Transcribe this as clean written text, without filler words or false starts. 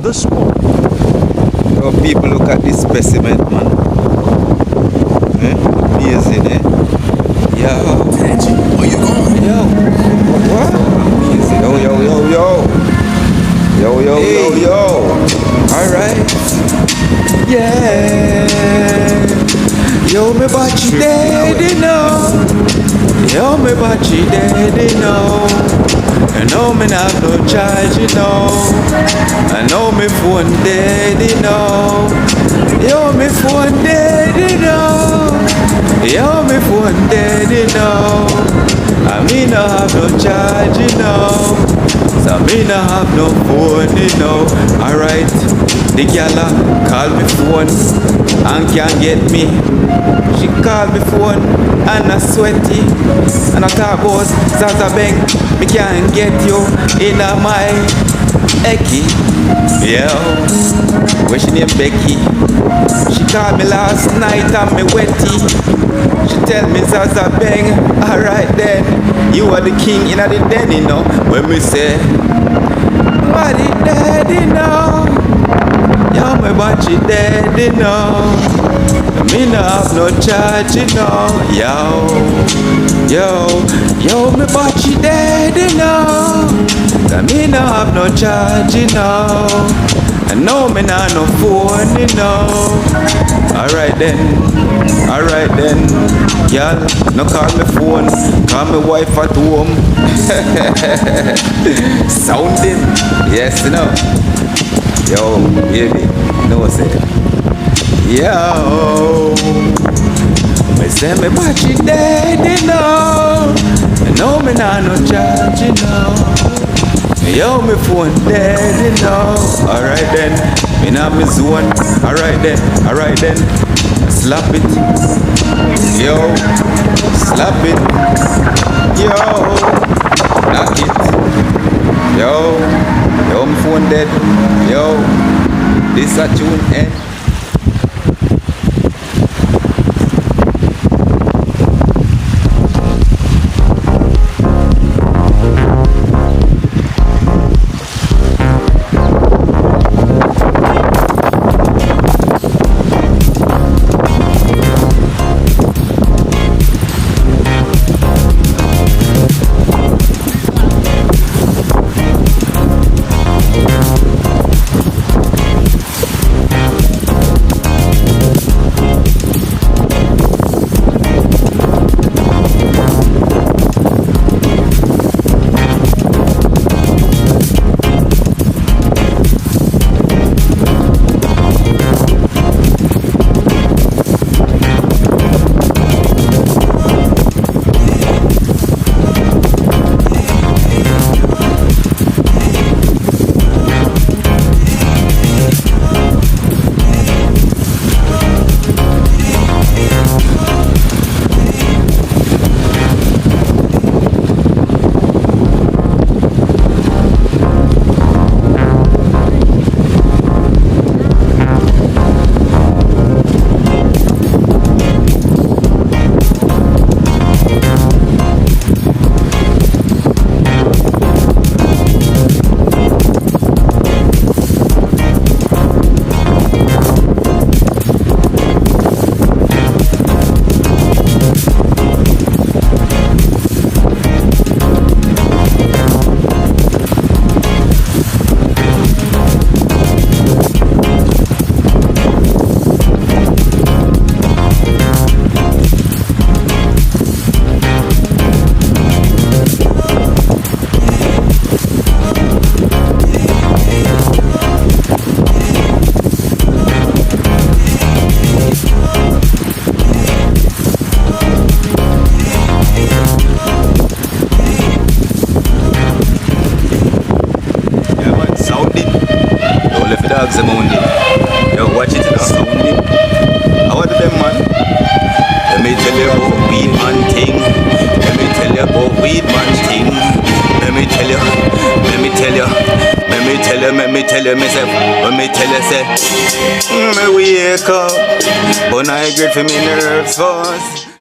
the sport. Yo, people, look at this specimen, man. Amazing, eh? Yo. Where you going? Yo. What? Amazing. Yo. Yo. Alright. Yeah. Yo, me bachi daddy now. Yo, me bachi daddy now. I know me not no charge, you know. I know me phone dead, you know. Yo, me phone dead, you know. Yo, me phone dead, you know. I me no have no charge, you know. So me no have no phone, you know. Alright, the gala call me phone and can't get me. She call me phone and I sweaty. And I talk about ZaZabeng, me can't get you in my Eki. Yo, where she named Becky. She called me last night and me wetty. She tell me ZaZabeng, alright then, you are the king in the den, you know. When me say, what the daddy know? Yo, my battery dead, you know. Me no have no charge, you know. Yo, my battery dead, you know. Me no have no charge, you know. I know me nah no phone, you know. Alright then, y'all, no call me phone, call me wife at home. Sounding, yes, you know. Yo, baby, you know what I say? Yo, me say me battery dead, you know. I know me nah no charge, you know. Yo, me phone dead, you know. Alright then, me nah me zone. Alright then, slap it. Yo, slap it. Yo, knock it. Yo, me phone dead. Yo, this a tune, eh? dogs are mounding. Yo, watch it now. Sounding. How are them, man? Let me tell you about weed man thing. Let me tell you about weed man thing. Let me tell you, say, me wake up, but I get for me nerves first.